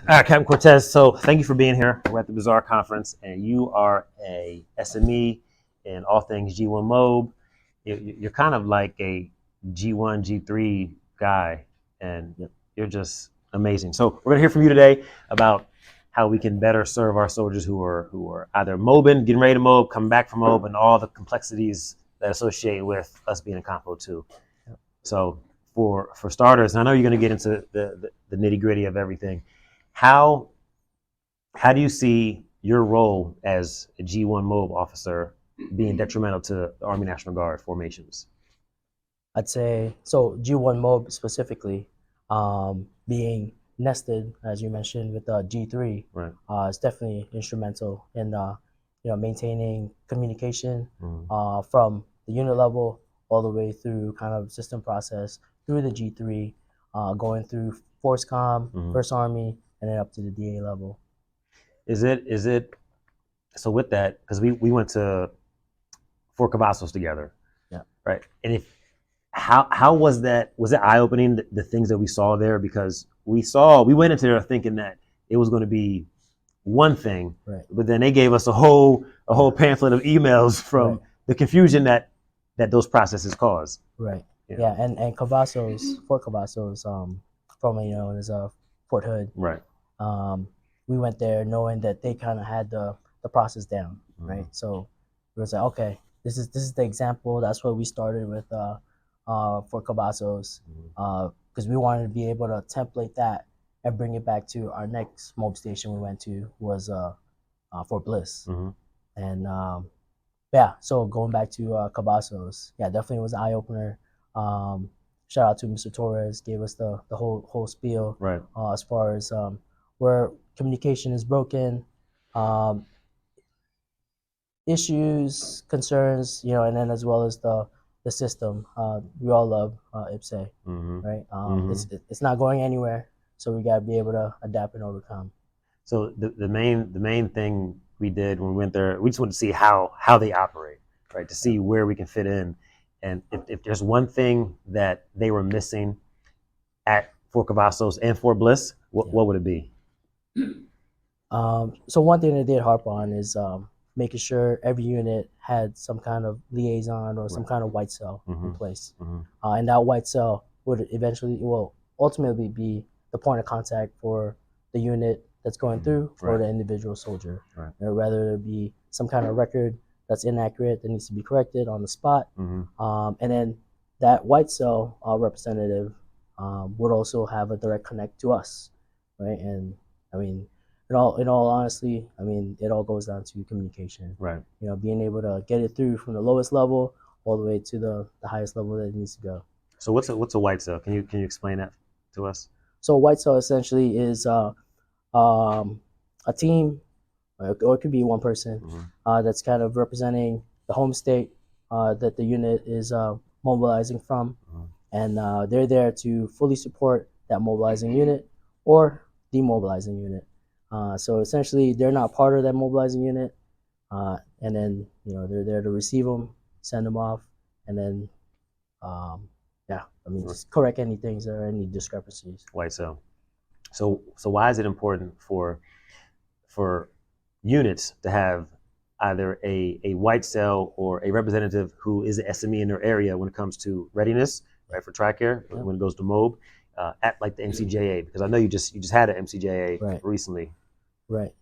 All right, Captain Cortez. So thank you for being here. We're at the BESSR conference, and you are a SME in all things G1 Mob. You're kind of like a G1, G3 guy, and you're just amazing. So we're gonna hear from you today about how we can better serve our soldiers who are either mobbing, getting ready to mob, coming back from mob, and all the complexities that associate with us being in Compo 2. So for starters, and I know you're going to get into the nitty gritty of everything. How do you see your role as a G1 MOB officer being detrimental to the Army National Guard formations? I'd say, so G1 MOB specifically, being nested, as you mentioned, with G3, Right. is definitely instrumental in maintaining communication from the unit level all the way through kind of system process through the G3, going through FORSCOM, First Army, and then up to the DA level. Is it so with that, because we went to Fort Cavazos together, yeah, right? And if how was that? Was it eye-opening, the things that we saw there? Because we went into there thinking that it was going to be one thing, right, but then they gave us a whole pamphlet of emails from right, the confusion that those processes cause. right. Yeah. Yeah, and Cavazos, Fort Cavazos, formerly known as Fort Hood. Right. We went there knowing that they kind of had the process down, right? So we was like, okay, this is the example. That's what we started with for Cavazos, because we wanted to be able to template that and bring it back to our next mob station we went to was Fort Bliss, and yeah. So going back to Cavazos, yeah, definitely was an eye opener. Shout out to Mr. Torres, gave us the whole spiel, right, as far as where communication is broken, issues, concerns, and then as well as the system. We all love IPSE, right? It's not going anywhere, so we gotta be able to adapt and overcome. So the main thing we did when we went there, we just wanted to see how they operate, right? To see where we can fit in, and if there's one thing that they were missing at Fort Cavazos and Fort Bliss, what would it be? So one thing they did harp on is making sure every unit had some kind of liaison or some kind of white cell in place. And that white cell would ultimately be the point of contact for the unit that's going through or the individual soldier. Right. Whether it be some kind of record that's inaccurate that needs to be corrected on the spot. And then that white cell representative would also have a direct connect to us, right? And I mean, in all honesty, I mean, it all goes down to communication. Right. Being able to get it through from the lowest level all the way to the highest level that it needs to go. So what's a white cell? Can you explain that to us? So white cell essentially is a team, or it could be one person that's kind of representing the home state that the unit is mobilizing from, and they're there to fully support that mobilizing unit or demobilizing unit. So essentially, they're not part of that mobilizing unit, and then they're there to receive them, send them off, and then just correct any things or any discrepancies. White cell. So why is it important for units to have either a white cell or a representative who is an SME in their area when it comes to readiness, right, for TRICARE, when it goes to MOB, at like the MCJA? Because I know you just had an MCJA recently. Right.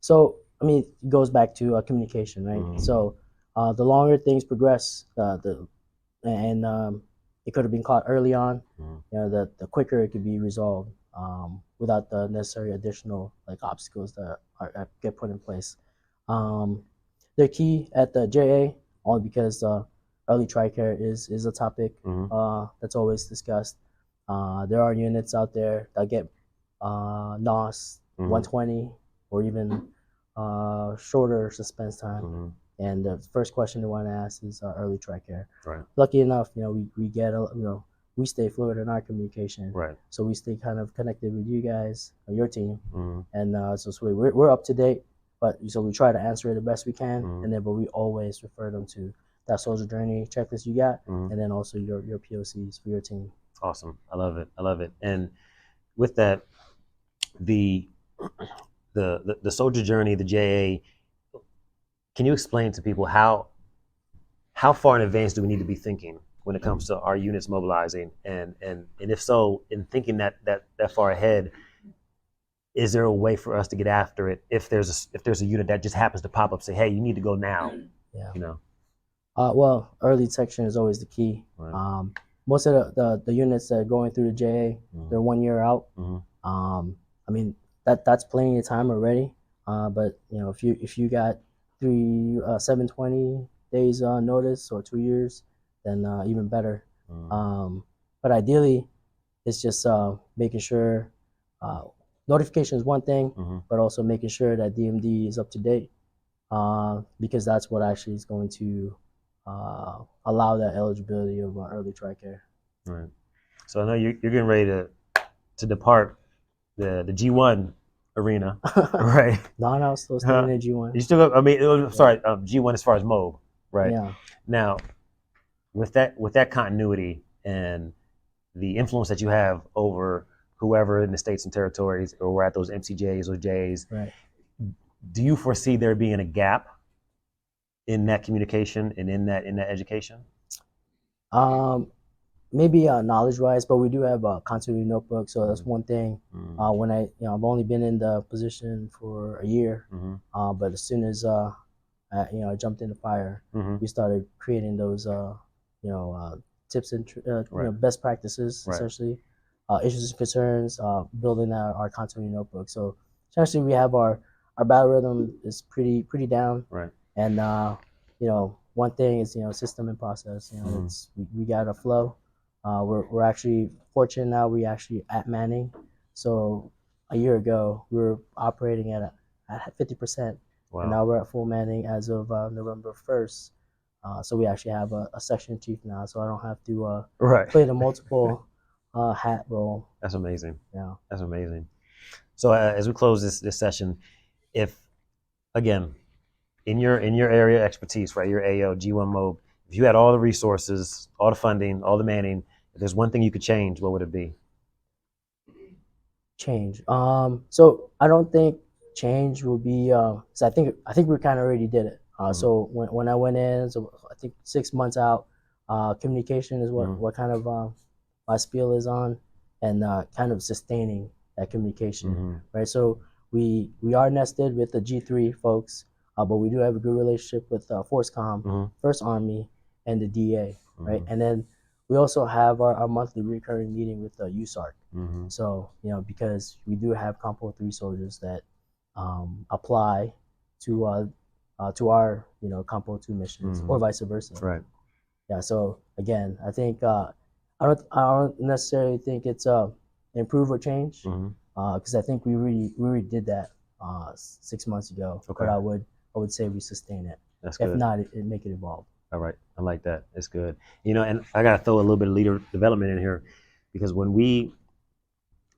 So I mean, it goes back to communication, right? So the longer things progress, it could have been caught early on, the quicker it could be resolved without the necessary additional obstacles that get put in place. They're key at the JA only because early TRICARE is a topic that's always discussed. There are units out there that get NOS 120 or even shorter suspense time. And the first question they want to ask is early TRICARE. Right. Lucky enough, we get we stay fluid in our communication. Right. So we stay kind of connected with you guys, your team, and so we're up to date. But so we try to answer it the best we can, and then but we always refer them to that soldier journey checklist you got, and then also your POCs for your team. Awesome. I love it. And with that, the soldier journey, the JA. Can you explain to people how far in advance do we need to be thinking when it comes to our units mobilizing, and if so, in thinking that far ahead, is there a way for us to get after it if there's a unit that just happens to pop up, say, hey, you need to go now? Yeah. You know. Well, early detection is always the key. Right. Most of the units that are going through the JA, they're 1 year out. I mean, that's plenty of time already. But you know, if you got 720 days notice or 2 years, then even better. But ideally, it's just making sure notification is one thing, but also making sure that DMD is up to date, because that's what actually is going to allow that eligibility of early TRICARE. Right. So I know you're getting ready to depart the G1 arena, right? No, I'm still staying in G1. You still go? I mean, sorry, G1 as far as MOB, right? Yeah. Now, with that continuity and the influence that you have over whoever in the states and territories, or we're at those MCJs or Js, right? Do you foresee there being a gap in that communication and in that education? Maybe knowledge-wise, but we do have a continuity notebook, so that's one thing. When I've only been in the position for a year, but as soon as I jumped in the fire, we started creating those tips and best practices, essentially, issues and concerns, building our continuity notebook. So essentially, we have our battle rhythm is pretty down, right? And one thing is system and process. It's we got a flow. We're actually fortunate now. We actually at Manning. So a year ago we were operating at 50%, and now we're at full Manning as of November 1st. So we actually have a section chief now, so I don't have to play the multiple hat role. That's amazing. Yeah, that's amazing. So as we close this session, if again in your area of expertise, right, your AO G1 MOB, if you had all the resources, all the funding, all the manning, if there's one thing you could change, what would it be? Change. So I don't think change will be. So I think we kind of already did it. So when I went in, so I think 6 months out, communication is what kind of my spiel is on, and kind of sustaining that communication, right? So we are nested with the G3 folks, but we do have a good relationship with FORSCOM, First Army, and the DA, right? And then we also have our monthly recurring meeting with the USARC. So because we do have Compo 3 soldiers that apply to our Compo 2 missions, or vice versa. Right. Yeah. So again, I think I don't necessarily think it's improve or change, because I think we already did that 6 months ago. Okay. But I would say we sustain it. That's good. If not, it make it evolve. All right, I like that. It's good. And I gotta throw a little bit of leader development in here, because when we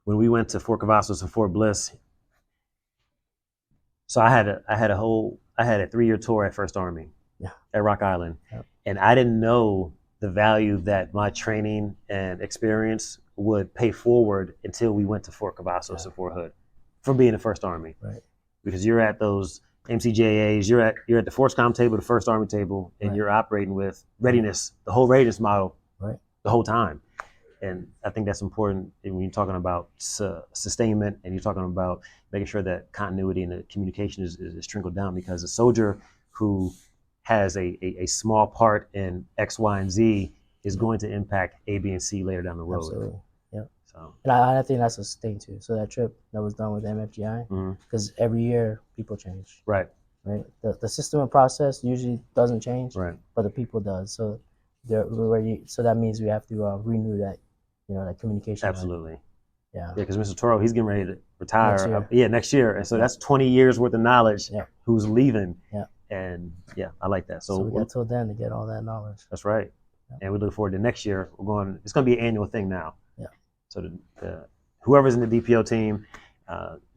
went to Fort Cavazos and Fort Bliss, so I had a 3-year tour at First Army, at Rock Island, and I didn't know the value that my training and experience would pay forward until we went to Fort Cavazos and Fort Hood, from being in First Army, right? Because you're at those MCJAs, you're at the FORSCOM table, the First Army table, and you're operating with readiness, the whole readiness model, the whole time. And I think that's important when you're talking about sustainment, and you're talking about making sure that continuity and the communication is trickled down, because a soldier who has a small part in X, Y, and Z is going to impact A, B, and C later down the road. Absolutely. Yeah. So, and I think that's a thing too. So that trip that was done with MFGI, because every year people change. Right. The system and process usually doesn't change. Right. But the people does. So so that means we have to renew that, that communication. Absolutely. Line. Yeah. Because Mr. Toro, he's getting ready to retire. Next year. And so that's 20 years worth of knowledge. Who's leaving. Yeah. And I like that. So we got till then to get all that knowledge. That's right. Yeah. And we look forward to next year. It's going to be an annual thing now. Yeah. So whoever's in the DPO team,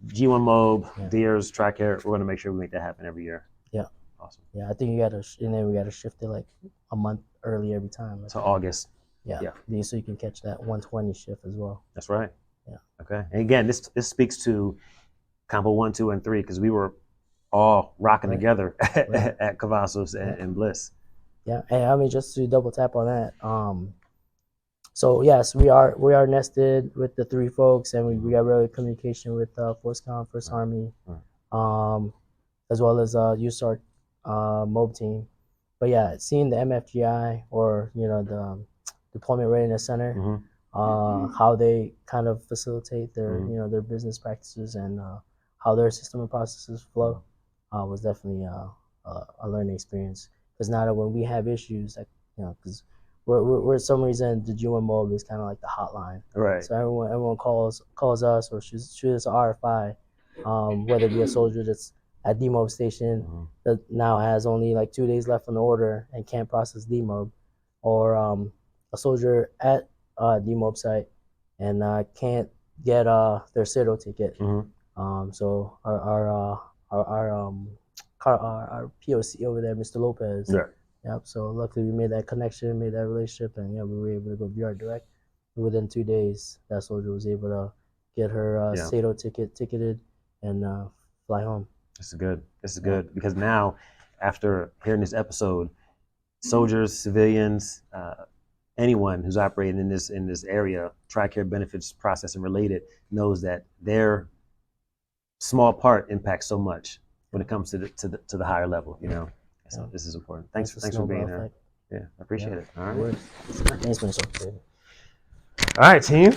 G1 MOB, DEERS, TRICARE, we're going to make sure we make that happen every year. Yeah. Awesome. Yeah, I think we got to shift it like a month early every time. To August. Yeah. So you can catch that 120 shift as well. That's right. Yeah. Okay. And again, this speaks to Combo 1, 2, and 3 because we were all rocking Right. together Right. at Cavazos and Bliss. Yeah, and I mean just to double tap on that. So yes, we are nested with the three folks, and we got regular communication with FORSCOM, First Army, as well as USARC MOB team. But yeah, seeing the MFGI or the Deployment Readiness Center, how they kind of facilitate their their business practices and how their system and processes flow was definitely a learning experience. Because now that when we have issues, like because we're some reason the G1 MOB is kind of like the hotline. Right. So everyone calls us or shoots us an RFI, whether it be a soldier that's at DMOB station that now has only like 2 days left on the order and can't process DMOB, or a soldier at DMOB site and can't get their CERO ticket. So our POC over there, Mr. Lopez. Yeah. Yep. So luckily we made that connection, made that relationship, and yeah, we were able to go BR direct. Within 2 days, that soldier was able to get her CERO ticketed and fly home. This is good. This is good because now, after hearing this episode, soldiers, civilians, anyone who's operating in this area, TRICARE benefits processing related, knows that their small part impacts so much when it comes to the higher level. So this is important. Thanks for being here. Yeah, I appreciate it. All right. Thanks, Minnesota. All right, team.